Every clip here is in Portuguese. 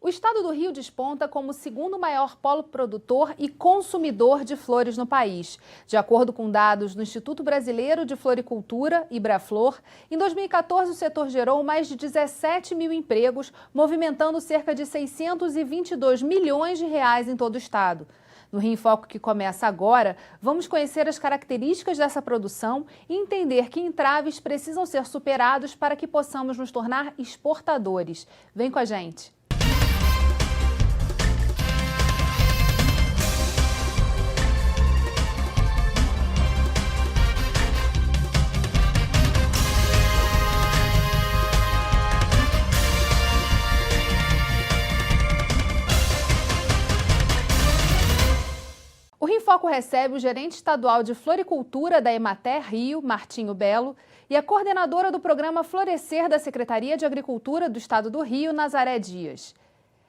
O estado do Rio desponta como o segundo maior polo produtor e consumidor de flores no país. De acordo com dados do Instituto Brasileiro de Floricultura, Ibraflor, em 2014 o setor gerou mais de 17 mil empregos, movimentando cerca de 622 milhões de reais em todo o estado. No Rio em Foco, que começa agora, vamos conhecer as características dessa produção e entender que entraves precisam ser superados para que possamos nos tornar exportadores. Vem com a gente! O Rio em Foco recebe o gerente estadual de floricultura da Emater Rio, Martinho Belo, e a coordenadora do programa Florescer da Secretaria de Agricultura do Estado do Rio, Nazaré Dias.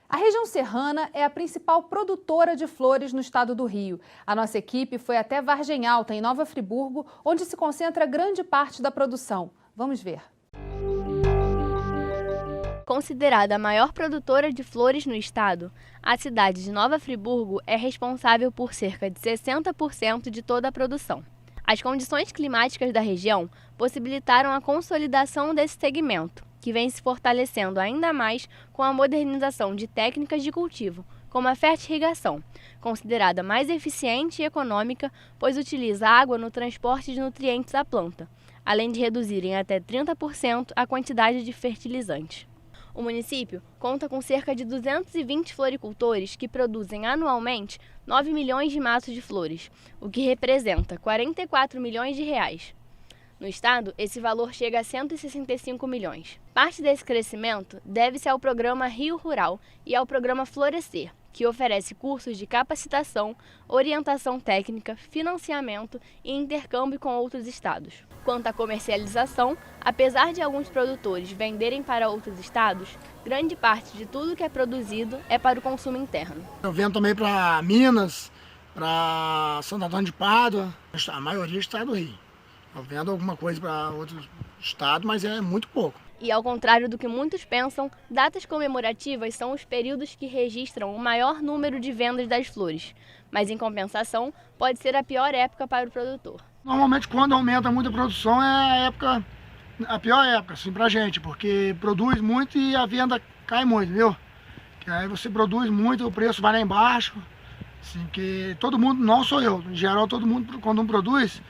A região serrana é a principal produtora de flores no estado do Rio. A nossa equipe foi até Vargem Alta, em Nova Friburgo, onde se concentra grande parte da produção. Vamos ver. Considerada a maior produtora de flores no estado, a cidade de Nova Friburgo é responsável por cerca de 60% de toda a produção. As condições climáticas da região possibilitaram a consolidação desse segmento, que vem se fortalecendo ainda mais com a modernização de técnicas de cultivo, como a fertirrigação, considerada mais eficiente e econômica, pois utiliza água no transporte de nutrientes à planta, além de reduzir em até 30% a quantidade de fertilizantes. O município conta com cerca de 220 floricultores que produzem anualmente 9 milhões de maços de flores, o que representa 44 milhões de reais. No estado, esse valor chega a 165 milhões. Parte desse crescimento deve-se ao programa Rio Rural e ao programa Florescer, que oferece cursos de capacitação, orientação técnica, financiamento e intercâmbio com outros estados. Quanto à comercialização, apesar de alguns produtores venderem para outros estados, grande parte de tudo que é produzido é para o consumo interno. Eu vendo também para Minas, para Santo Antônio de Pádua, a maioria está do Rio. Eu vendo alguma coisa para outros estados, mas é muito pouco. E ao contrário do que muitos pensam, datas comemorativas são os períodos que registram o maior número de vendas das flores, mas em compensação pode ser a pior época para o produtor. Normalmente quando aumenta muito a produção é a pior época assim, pra gente, porque produz muito e a venda cai muito, entendeu? Que aí você produz muito, o preço vai lá embaixo, assim, que todo mundo, não sou eu, em geral todo mundo, quando um produz,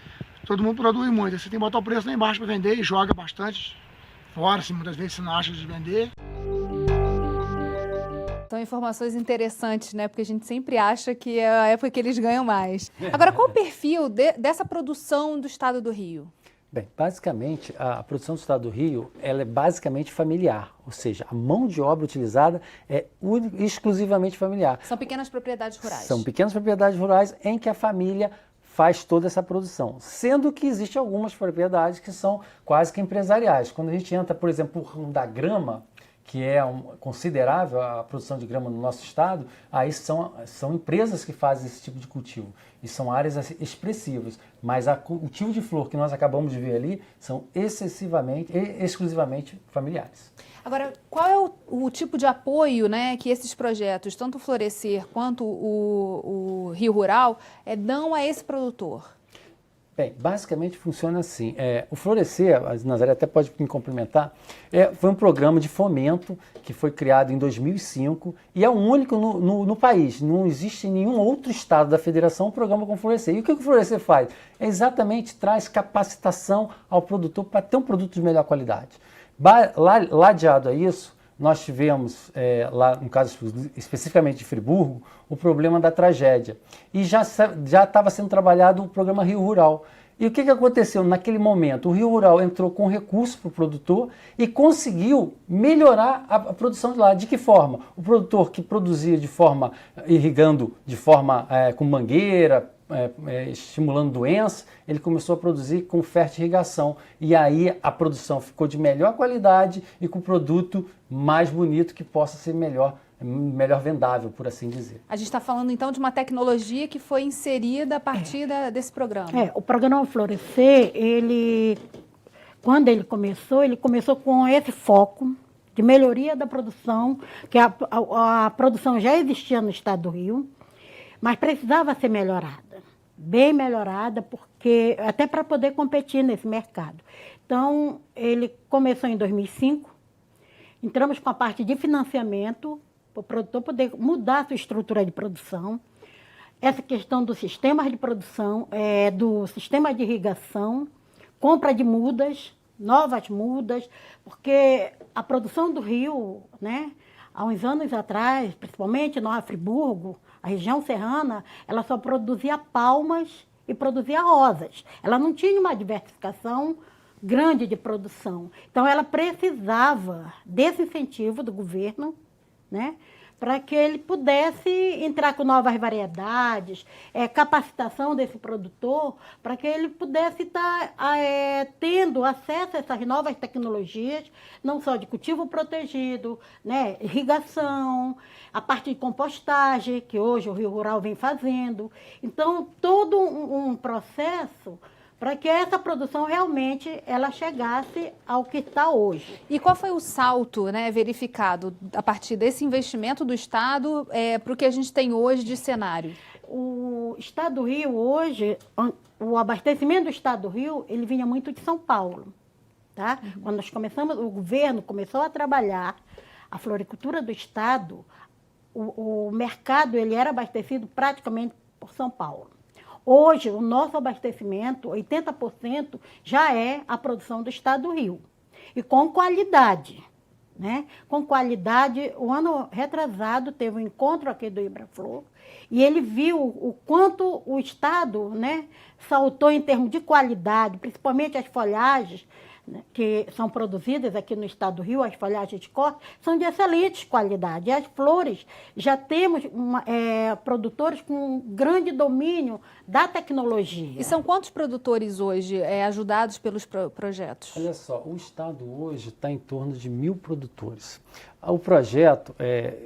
todo mundo produz muito, você tem que botar o preço lá embaixo para vender e joga bastante fora, assim, muitas vezes você não acha de vender. São informações interessantes, né? Porque a gente sempre acha que é a época que eles ganham mais. Agora, qual o perfil dessa produção do estado do Rio? Bem, basicamente, a produção do estado do Rio, ela é basicamente familiar, ou seja, a mão de obra utilizada é exclusivamente familiar. São pequenas propriedades rurais. São pequenas propriedades rurais em que a família faz toda essa produção, sendo que existem algumas propriedades que são quase que empresariais. Quando a gente entra, por exemplo, no ramo da grama, que é considerável a produção de grama no nosso estado, aí são empresas que fazem esse tipo de cultivo. E são áreas assim, expressivas, mas o cultivo de flor que nós acabamos de ver ali são exclusivamente familiares. Agora, qual é o tipo de apoio, né, que esses projetos, tanto o Florescer quanto o Rio Rural, dão a esse produtor? Bem, basicamente funciona assim. O Florescer, a Nazaré até pode me complementar, foi um programa de fomento que foi criado em 2005 e é o único no país. Não existe em nenhum outro estado da federação um programa com Florescer. E o que o Florescer faz? Exatamente traz capacitação ao produtor para ter um produto de melhor qualidade. Ladeado a isso, nós tivemos, lá no caso especificamente de Friburgo, o problema da tragédia. E já estava sendo trabalhado o programa Rio Rural. E o que aconteceu naquele momento? O Rio Rural entrou com recurso para o produtor e conseguiu melhorar a produção de lá. De que forma? O produtor que produzia de forma irrigando, de forma com mangueira, estimulando doença, ele começou a produzir com fertirrigação. E aí a produção ficou de melhor qualidade e com produto mais bonito que possa ser melhor vendável, por assim dizer. A gente está falando então de uma tecnologia que foi inserida a partir desse programa. O programa Florescer, quando ele começou com esse foco de melhoria da produção, que a produção já existia no estado do Rio, mas precisava ser melhorada, bem melhorada, porque até para poder competir nesse mercado. Então, ele começou em 2005, entramos com a parte de financiamento, para o produtor poder mudar a sua estrutura de produção, essa questão dos sistemas de produção, do sistema de irrigação, compra de mudas, novas mudas, porque a produção do Rio, né, há uns anos atrás, principalmente Nova Friburgo, a região serrana, ela só produzia palmas e produzia rosas. Ela não tinha uma diversificação grande de produção. Então, ela precisava desse incentivo do governo, né, para que ele pudesse entrar com novas variedades, capacitação desse produtor, para que ele pudesse estar tendo acesso a essas novas tecnologias, não só de cultivo protegido, né, irrigação, a parte de compostagem, que hoje o Rio Rural vem fazendo. Então, todo um processo para que essa produção realmente ela chegasse ao que está hoje. E qual foi o salto, né, verificado a partir desse investimento do Estado para o que a gente tem hoje de cenário? O Estado do Rio hoje, o abastecimento do Estado do Rio, ele vinha muito de São Paulo. Tá? Uhum. Quando nós começamos, o governo começou a trabalhar a floricultura do Estado, o mercado ele era abastecido praticamente por São Paulo. Hoje, o nosso abastecimento, 80%, já é a produção do Estado do Rio. E com qualidade, né? Com qualidade, o ano retrasado teve um encontro aqui do Ibraflor e ele viu o quanto o Estado, né, saltou em termos de qualidade, principalmente as folhagens, né, que são produzidas aqui no Estado do Rio, as folhagens de corte, são de excelente qualidade. E as flores, já temos produtores com um grande domínio da tecnologia. E são quantos produtores hoje ajudados pelos projetos? Olha só, o Estado hoje está em torno de 1.000 produtores. O projeto,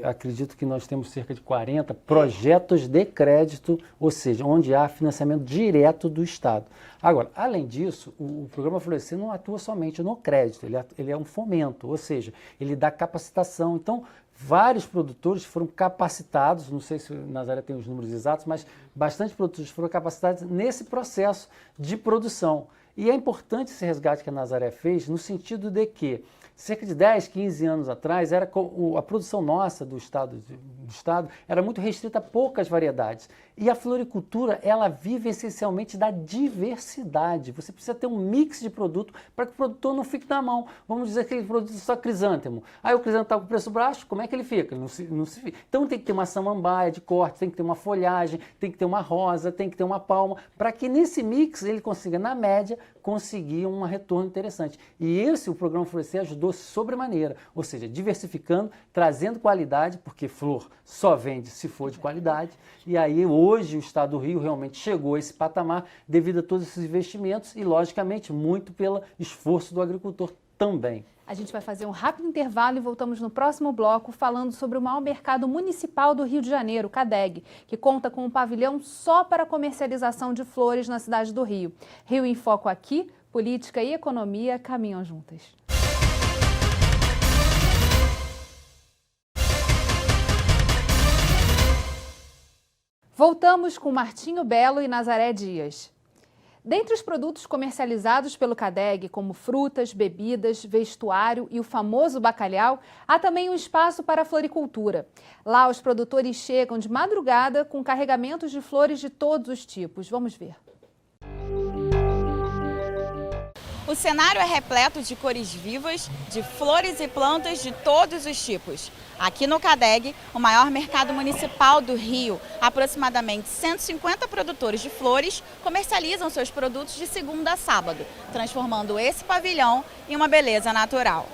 acredito que nós temos cerca de 40 projetos de crédito, ou seja, onde há financiamento direto do Estado. Agora, além disso, o programa Florescer não atua somente no crédito, ele é um fomento, ou seja, ele dá capacitação. Então, vários produtores foram capacitados, não sei se o Nazaré tem os números exatos, mas bastante produtores foram capacitados nesse processo de produção. E é importante esse resgate que a Nazaré fez no sentido de que cerca de 10, 15 anos atrás, a produção nossa do estado era muito restrita a poucas variedades. E a floricultura, ela vive essencialmente da diversidade. Você precisa ter um mix de produto para que o produtor não fique na mão. Vamos dizer que ele produz só crisântemo. Aí o crisântemo está com preço baixo, como é que ele fica? Ele não se fica. Então tem que ter uma samambaia de corte, tem que ter uma folhagem, tem que ter uma rosa, tem que ter uma palma, para que nesse mix ele consiga, na média, conseguir um retorno interessante. E o programa Florescer ajudou sobremaneira, ou seja, diversificando, trazendo qualidade, porque flor só vende se for de qualidade, e aí hoje o Estado do Rio realmente chegou a esse patamar devido a todos esses investimentos e, logicamente, muito pelo esforço do agricultor também. A gente vai fazer um rápido intervalo e voltamos no próximo bloco falando sobre o maior mercado municipal do Rio de Janeiro, o CADEG, que conta com um pavilhão só para comercialização de flores na cidade do Rio. Rio em Foco aqui, política e economia caminham juntas. Voltamos com Martinho Belo e Nazaré Dias. Dentre os produtos comercializados pelo CADEG, como frutas, bebidas, vestuário e o famoso bacalhau, há também um espaço para a floricultura. Lá, os produtores chegam de madrugada com carregamentos de flores de todos os tipos. Vamos ver. O cenário é repleto de cores vivas, de flores e plantas de todos os tipos. Aqui no CADEG, o maior mercado municipal do Rio, aproximadamente 150 produtores de flores comercializam seus produtos de segunda a sábado, transformando esse pavilhão em uma beleza natural.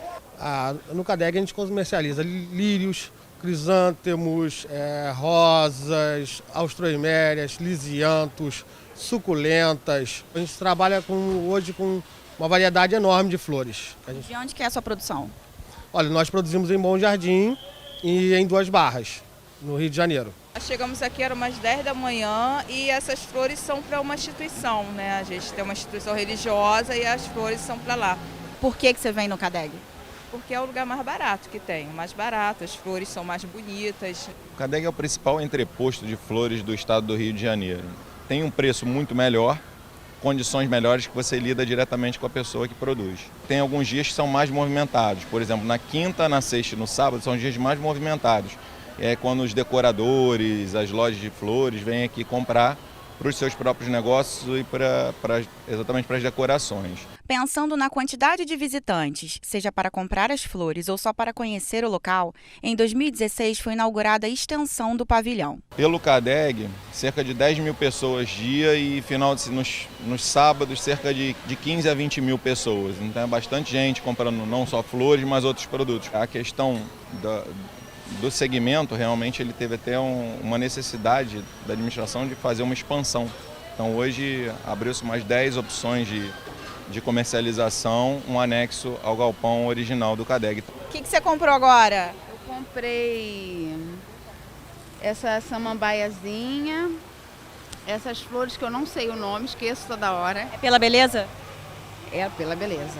No CADEG a gente comercializa lírios, crisântemos, rosas, austroemérias, lisiantos, suculentas. A gente trabalha hoje com uma variedade enorme de flores. De onde que é a sua produção? Olha, nós produzimos em Bom Jardim e em Duas Barras, no Rio de Janeiro. Nós chegamos aqui, eram umas 10 da manhã e essas flores são para uma instituição, né? A gente tem uma instituição religiosa e as flores são para lá. Por que você vem no CADEG? porque é o lugar mais barato que tem, o mais barato, as flores são mais bonitas. O CADEG é o principal entreposto de flores do estado do Rio de Janeiro. Tem um preço muito melhor, condições melhores que você lida diretamente com a pessoa que produz. Tem alguns dias que são mais movimentados, por exemplo, na quinta, na sexta e no sábado são os dias mais movimentados. É quando os decoradores, as lojas de flores vêm aqui comprar para os seus próprios negócios e exatamente para as decorações. Pensando na quantidade de visitantes, seja para comprar as flores ou só para conhecer o local, em 2016 foi inaugurada a extensão do pavilhão. Pelo CADEG, cerca de 10 mil pessoas dia e nos sábados cerca de 15 a 20 mil pessoas. Então é bastante gente comprando não só flores, mas outros produtos. A questão do segmento, realmente ele teve até uma necessidade da administração de fazer uma expansão. Então hoje abriu-se mais 10 opções de comercialização, um anexo ao galpão original do CADEG. O que você comprou agora? Eu comprei essa samambaiazinha, essas flores que eu não sei o nome, esqueço toda hora. É pela beleza? É pela beleza,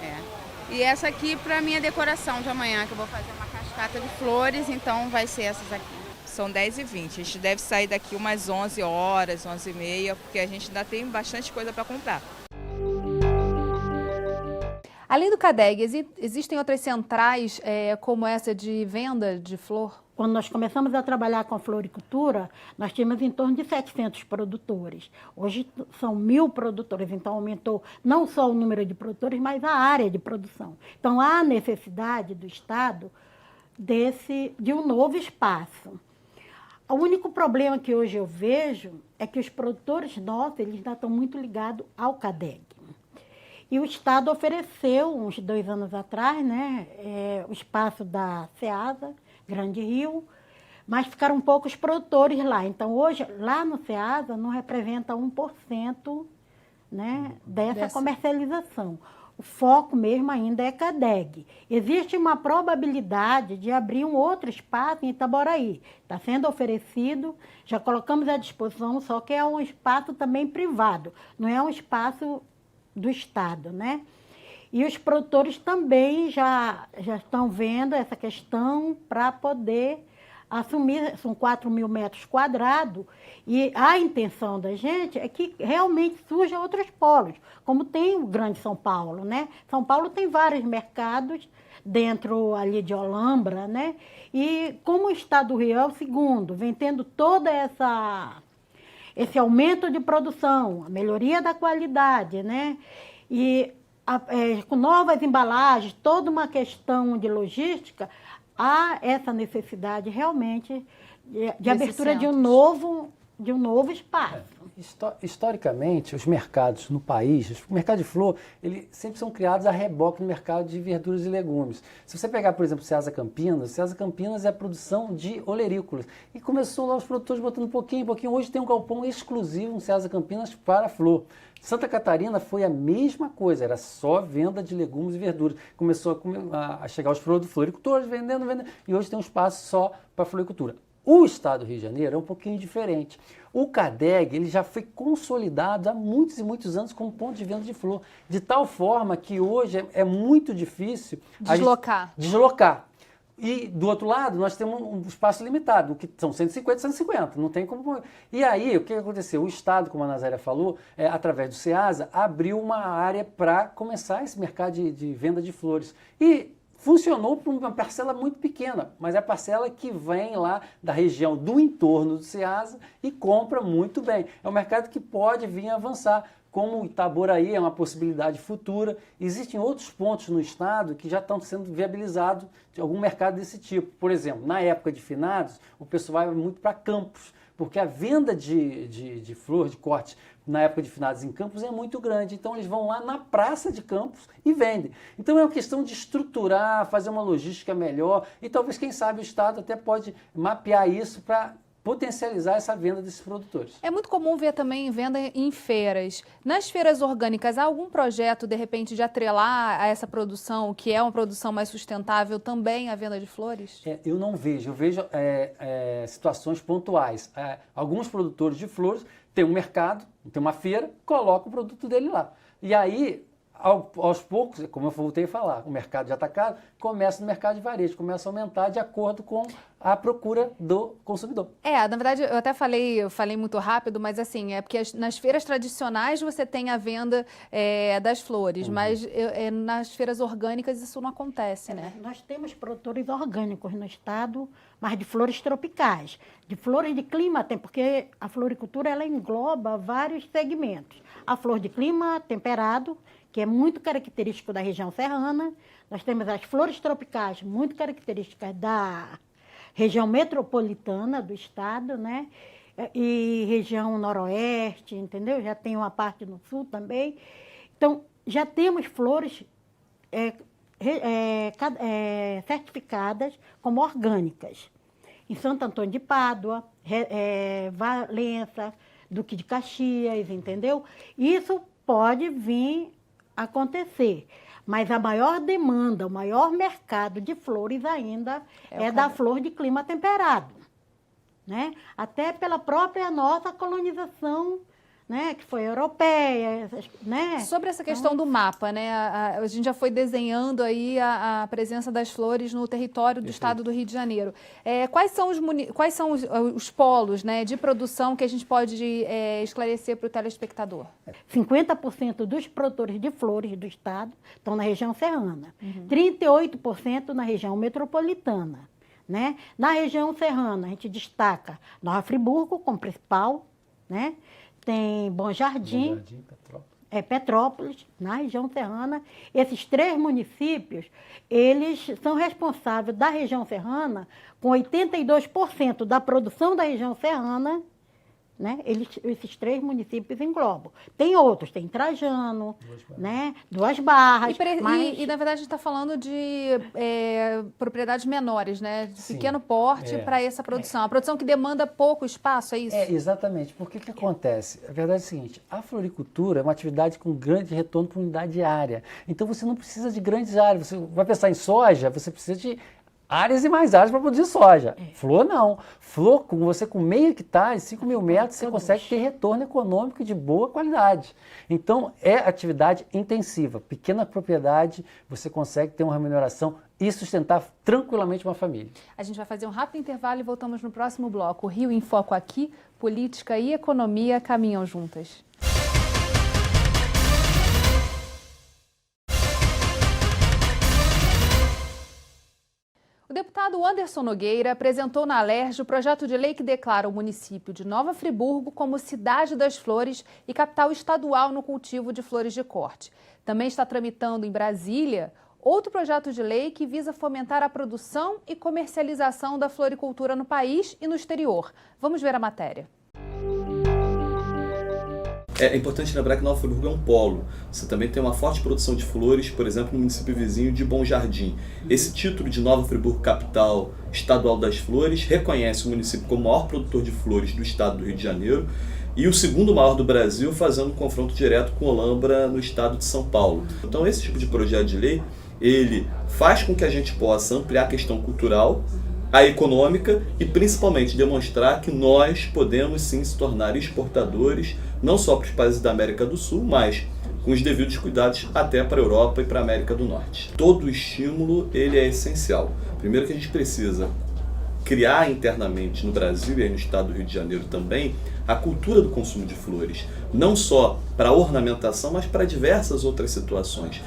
é. E essa aqui para minha decoração de amanhã, que eu vou fazer uma cascata de flores, então vai ser essas aqui. São 10h20, a gente deve sair daqui umas 11 horas, 11h30, porque a gente ainda tem bastante coisa para comprar. Além do CADEG, existem outras centrais como essa de venda de flor? Quando nós começamos a trabalhar com a floricultura, nós tínhamos em torno de 700 produtores. Hoje são 1.000 produtores, então aumentou não só o número de produtores, mas a área de produção. Então há necessidade do Estado de um novo espaço. O único problema que hoje eu vejo é que os produtores nossos eles ainda estão muito ligados ao CADEG. E o Estado ofereceu, uns 2 anos atrás, né, o espaço da SEASA, Grande Rio, mas ficaram poucos produtores lá. Então, hoje, lá no SEASA, não representa 1%, né, dessa comercialização. O foco mesmo ainda é CADEG. Existe uma probabilidade de abrir um outro espaço em Itaboraí. Está sendo oferecido, já colocamos à disposição, só que é um espaço também privado, não é um espaço do Estado, né? E os produtores também já estão vendo essa questão para poder assumir, são 4.000 metros quadrados, e a intenção da gente é que realmente surjam outros polos, como tem o Grande São Paulo, né? São Paulo tem vários mercados dentro ali de Olambra, né? E como o Estado do Rio é o segundo, vem tendo toda esse aumento de produção, a melhoria da qualidade, né? E com novas embalagens, toda uma questão de logística, há essa necessidade realmente de abertura de um novo espaço. Historicamente, os mercados no país, o mercado de flor, eles sempre são criados a reboque no mercado de verduras e legumes. Se você pegar, por exemplo, SEASA Campinas é a produção de olerícolas. E começou lá os produtores botando pouquinho. Hoje tem um galpão exclusivo no SEASA Campinas para flor. Santa Catarina foi a mesma coisa, era só venda de legumes e verduras. Começou a chegar os floricultores vendendo, e hoje tem um espaço só para floricultura. O estado do Rio de Janeiro é um pouquinho diferente. O CADEG ele já foi consolidado há muitos e muitos anos como ponto de venda de flor, de tal forma que hoje é muito difícil deslocar. E do outro lado, nós temos um espaço limitado, que são 150, não tem como... E aí, o que aconteceu? O Estado, como a Nazéria falou, através do SEASA, abriu uma área para começar esse mercado de venda de flores. E funcionou por uma parcela muito pequena, mas é a parcela que vem lá da região do entorno do SEASA e compra muito bem. É um mercado que pode vir a avançar, como Itaboraí é uma possibilidade futura. Existem outros pontos no estado que já estão sendo viabilizados de algum mercado desse tipo. Por exemplo, na época de finados, o pessoal vai muito para Campos, porque a venda de flor, de corte, na época de finados em Campos é muito grande. Então eles vão lá na praça de Campos e vendem. Então é uma questão de estruturar, fazer uma logística melhor e talvez, quem sabe, o Estado até pode mapear isso para potencializar essa venda desses produtores. É muito comum ver também venda em feiras. Nas feiras orgânicas, há algum projeto, de repente, de atrelar a essa produção, que é uma produção mais sustentável, também a venda de flores? Eu não vejo. Eu vejo situações pontuais. Alguns produtores de flores têm um mercado, tem uma feira, colocam o produto dele lá. E aí aos poucos, como eu voltei a falar, o mercado de atacado começa no mercado de varejo, começa a aumentar de acordo com a procura do consumidor. Na verdade, eu até eu falei muito rápido, mas assim, é porque nas feiras tradicionais você tem a venda das flores, mas nas feiras orgânicas isso não acontece, né? Nós temos produtores orgânicos no estado, mas de flores tropicais. De flores de clima tem, porque a floricultura ela engloba vários segmentos. A flor de clima temperado, que é muito característico da região serrana. Nós temos as flores tropicais, muito características da região metropolitana do estado, né? E região noroeste, entendeu? Já tem uma parte no sul também. Então, já temos flores certificadas como orgânicas. Em Santo Antônio de Pádua, Valença, Duque de Caxias, entendeu? Isso pode vir a acontecer. Mas a maior demanda, o maior mercado de flores ainda é da flor de clima temperado, né? Até pela própria nossa colonização, né, que foi europeia, né? Sobre essa questão do mapa, né? A gente já foi desenhando aí a presença das flores no território do estado do Rio de Janeiro. Quais são os polos, né, de produção que a gente pode esclarecer para o telespectador? 50% dos produtores de flores do estado estão na região serrana, 38% na região metropolitana, né? Na região serrana, a gente destaca Nova Friburgo como principal, né? Tem Bom Jardim, Petrópolis, na região serrana. Esses 3 municípios, eles são responsáveis da região serrana com 82% da produção da região serrana, né? Esses 3 municípios englobam. Tem outros, tem Trajano, né? Duas Barras. E na verdade a gente está falando de propriedades menores, né? De pequeno porte para essa produção. A produção que demanda pouco espaço, é isso? Exatamente. Porque que acontece? A verdade é a seguinte, a floricultura é uma atividade com grande retorno por unidade diária. Então você não precisa de grandes áreas. Você vai pensar em soja, você precisa de áreas e mais áreas para produzir soja. Flor não. Flor, com meio hectare, 5 mil metros, você consegue ter retorno econômico de boa qualidade. Então, é atividade intensiva. Pequena propriedade, você consegue ter uma remuneração e sustentar tranquilamente uma família. A gente vai fazer um rápido intervalo e voltamos no próximo bloco. O Rio em Foco aqui, política e economia caminham juntas. O deputado Anderson Nogueira apresentou na Alerj o projeto de lei que declara o município de Nova Friburgo como cidade das flores e capital estadual no cultivo de flores de corte. Também está tramitando em Brasília outro projeto de lei que visa fomentar a produção e comercialização da floricultura no país e no exterior. Vamos ver a matéria. É importante lembrar que Nova Friburgo é um polo. Você também tem uma forte produção de flores, por exemplo, no município vizinho de Bom Jardim. Esse título de Nova Friburgo Capital Estadual das Flores reconhece o município como o maior produtor de flores do estado do Rio de Janeiro e o segundo maior do Brasil, fazendo um confronto direto com Olambra no estado de São Paulo. Então esse tipo de projeto de lei, ele faz com que a gente possa ampliar a questão cultural, a econômica e principalmente demonstrar que nós podemos sim se tornar exportadores, não só para os países da América do Sul, mas com os devidos cuidados até para a Europa e para a América do Norte. Todo estímulo ele é essencial. Primeiro que a gente precisa criar internamente no Brasil e aí no estado do Rio de Janeiro também a cultura do consumo de flores, não só para ornamentação, mas para diversas outras situações.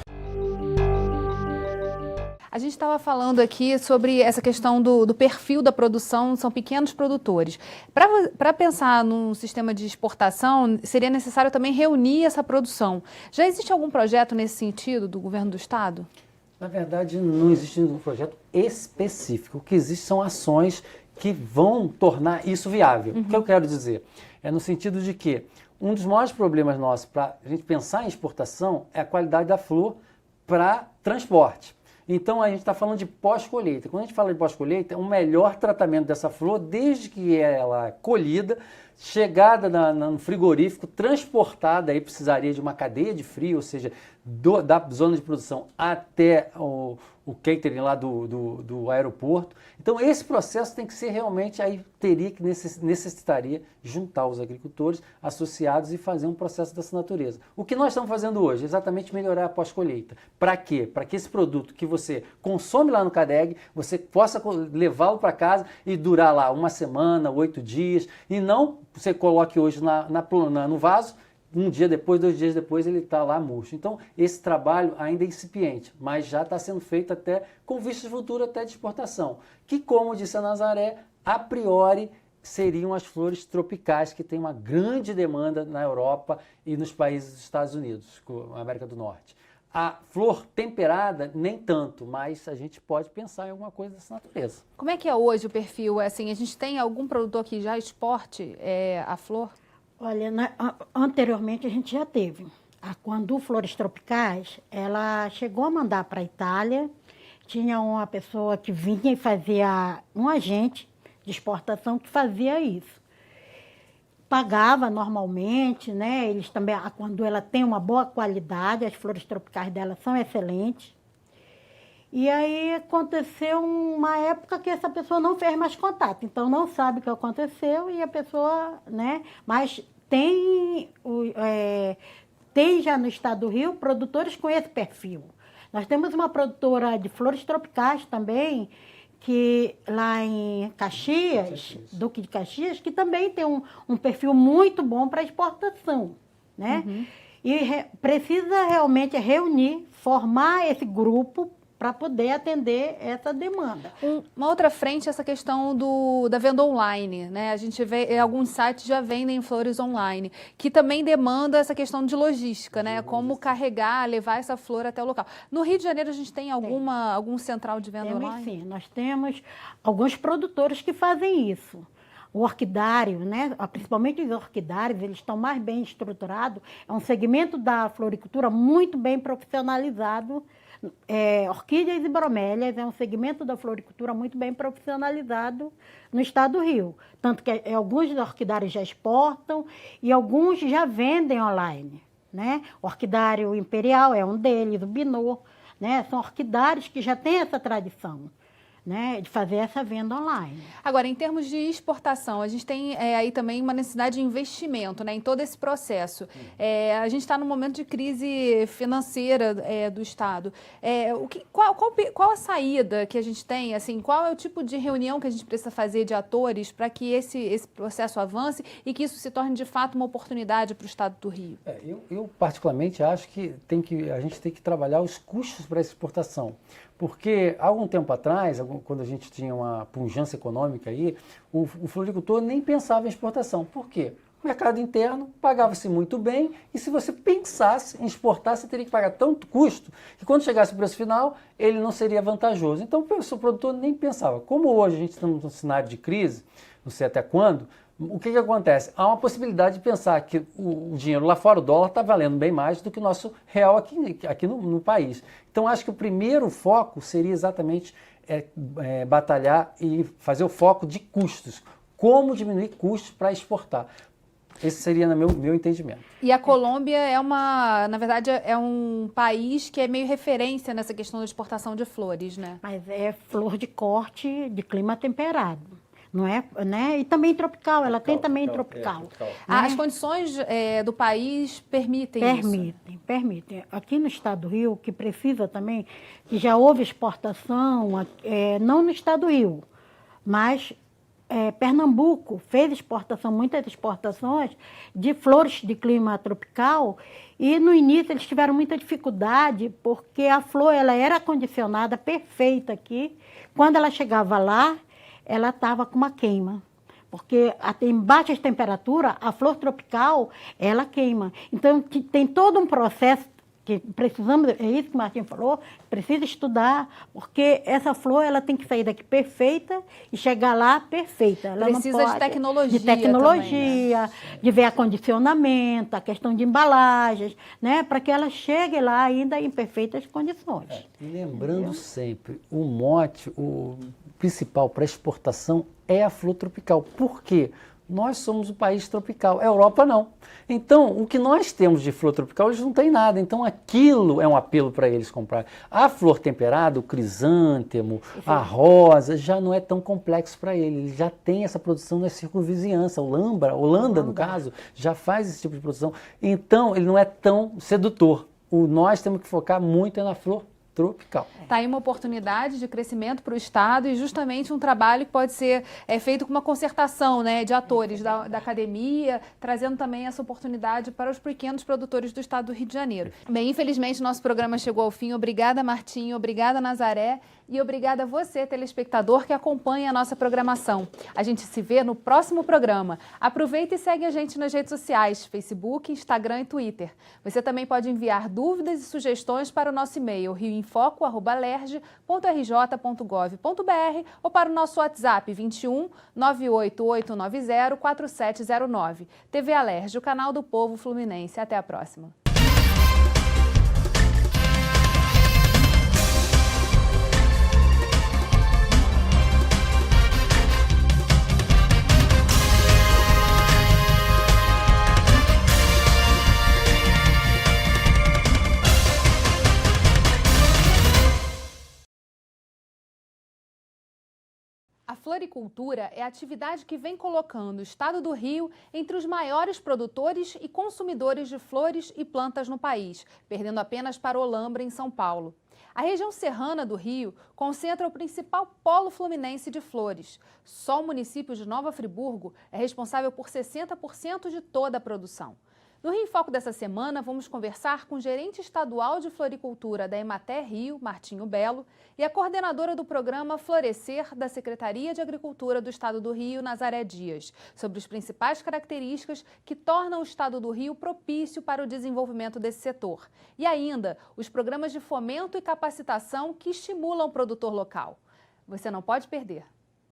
A gente estava falando aqui sobre essa questão do perfil da produção, são pequenos produtores. Para pensar num sistema de exportação, seria necessário também reunir essa produção. Já existe algum projeto nesse sentido do governo do estado? Na verdade, não existe um projeto específico. O que existe são ações que vão tornar isso viável. O que eu quero dizer? É no sentido de que um dos maiores problemas nossos para a gente pensar em exportação é a qualidade da flor para transporte. Então, a gente está falando de pós-colheita. Quando a gente fala de pós-colheita, é um melhor tratamento dessa flor, desde que ela é colhida, chegada no frigorífico, transportada, aí precisaria de uma cadeia de frio, ou seja, da zona de produção até o catering lá do aeroporto. Então esse processo tem que ser realmente, aí teria que necessitaria juntar os agricultores associados e fazer um processo dessa natureza. O que nós estamos fazendo hoje é exatamente melhorar a pós-colheita. Para quê? Para que esse produto que você consome lá no CADEG, você possa levá-lo para casa e durar lá uma semana, 8 dias, e não você coloque hoje no vaso, um dia depois, 2 dias depois, ele está lá murcho. Então, esse trabalho ainda é incipiente, mas já está sendo feito até com vista de futuro, até de exportação. Que, como disse a Nazaré, a priori seriam as flores tropicais, que tem uma grande demanda na Europa e nos países dos Estados Unidos, na América do Norte. A flor temperada, nem tanto, mas a gente pode pensar em alguma coisa dessa natureza. Como é que é hoje o perfil? Assim, a gente tem algum produtor que já exporte a flor? Olha, anteriormente a gente já teve. Quando Flores Tropicais, ela chegou a mandar para a Itália, tinha uma pessoa que vinha e fazia, um agente de exportação que fazia isso. Pagava normalmente, né? Eles também, quando ela tem uma boa qualidade, as flores tropicais dela são excelentes. E aí aconteceu uma época que essa pessoa não fez mais contato, então não sabe o que aconteceu e a pessoa, né? Mas tem já no estado do Rio produtores com esse perfil. Nós temos uma produtora de flores tropicais também, que lá em Caxias, Duque de Caxias, que também tem um perfil muito bom para exportação, né? Uhum. E precisa realmente reunir, formar esse grupo para poder atender essa demanda. Uma outra frente é essa questão da venda online, né? A gente vê, alguns sites já vendem flores online, que também demanda essa questão de logística, né? Como carregar, levar essa flor até o local. No Rio de Janeiro a gente tem algum central de venda online? Sim, nós temos alguns produtores que fazem isso. O orquidário, né? Principalmente os orquidários, eles estão mais bem estruturados. É um segmento da floricultura muito bem profissionalizado. Orquídeas e bromélias é um segmento da floricultura muito bem profissionalizado no estado do Rio. Tanto que alguns orquidários já exportam e alguns já vendem online, né? O orquidário imperial é um deles, o Binô, né? São orquidários que já têm essa tradição, né, de fazer essa venda online. Agora, em termos de exportação, a gente tem aí também uma necessidade de investimento, né, em todo esse processo. A gente está num momento de crise financeira do Estado. Qual a saída que a gente tem? Assim, qual é o tipo de reunião que a gente precisa fazer de atores para que esse processo avance e que isso se torne, de fato, uma oportunidade para o Estado do Rio? Eu particularmente, acho que a gente tem que trabalhar os custos para essa exportação. Porque, há algum tempo atrás, quando a gente tinha uma pujança econômica aí, o floricultor nem pensava em exportação. Por quê? O mercado interno pagava-se muito bem e se você pensasse em exportar, você teria que pagar tanto custo que quando chegasse o preço final, ele não seria vantajoso. Então, o produtor nem pensava. Como hoje a gente está num cenário de crise, não sei até quando, o que acontece? Há uma possibilidade de pensar que o dinheiro lá fora, o dólar, está valendo bem mais do que o nosso real aqui no país. Então, acho que o primeiro foco seria exatamente batalhar e fazer o foco de custos. Como diminuir custos para exportar. Esse seria, no meu entendimento. E a Colômbia na verdade, é um país que é meio referência nessa questão da exportação de flores, né? Mas é flor de corte de clima temperado. Não é, né? E também tropical, ela tem também tropical. Né? As condições do país permitem isso? Permitem. Aqui no estado do Rio, que precisa também, que já houve exportação, não no estado do Rio, mas Pernambuco fez muitas exportações de flores de clima tropical e no início eles tiveram muita dificuldade porque a flor ela era acondicionada perfeita aqui. Quando ela chegava lá, ela estava com uma queima, porque em baixas temperaturas, a flor tropical, ela queima. Então, tem todo um processo que precisamos, é isso que o Martim falou, precisa estudar, porque essa flor ela tem que sair daqui perfeita e chegar lá perfeita. Ela precisa não pode, de tecnologia também, né? De ver acondicionamento, a questão de embalagens, né? Para que ela chegue lá ainda em perfeitas condições. E lembrando sempre, o mote, o principal para exportação é a flor tropical. Por quê? Nós somos um país tropical, a Europa não. Então, o que nós temos de flor tropical, eles não têm nada. Então, aquilo é um apelo para eles comprar. A flor temperada, o crisântemo, a rosa, já não é tão complexo para ele. Ele já tem essa produção na circunvizinhança. Holanda, no caso, já faz esse tipo de produção. Então, ele não é tão sedutor. Nós temos que focar muito na flor tropical. Está aí uma oportunidade de crescimento para o Estado e justamente um trabalho que pode ser feito com uma concertação, né, de atores da academia, trazendo também essa oportunidade para os pequenos produtores do Estado do Rio de Janeiro. Bem, infelizmente nosso programa chegou ao fim. Obrigada, Martinho, obrigada, Nazaré, e obrigada a você, telespectador, que acompanha a nossa programação. A gente se vê no próximo programa. Aproveita e segue a gente nas redes sociais, Facebook, Instagram e Twitter. Você também pode enviar dúvidas e sugestões para o nosso e-mail, rioinfoco@lerj.gov.br ou para o nosso WhatsApp 21 98890 4709. TV Alerj, o canal do povo fluminense. Até a próxima. A floricultura é a atividade que vem colocando o Estado do Rio entre os maiores produtores e consumidores de flores e plantas no país, perdendo apenas para Olambra, em São Paulo. A região serrana do Rio concentra o principal polo fluminense de flores. Só o município de Nova Friburgo é responsável por 60% de toda a produção. No Rio em Foco dessa semana, vamos conversar com o gerente estadual de floricultura da Emater Rio, Martinho Belo, e a coordenadora do programa Florescer da Secretaria de Agricultura do Estado do Rio, Nazaré Dias, sobre as principais características que tornam o Estado do Rio propício para o desenvolvimento desse setor. E ainda, os programas de fomento e capacitação que estimulam o produtor local. Você não pode perder.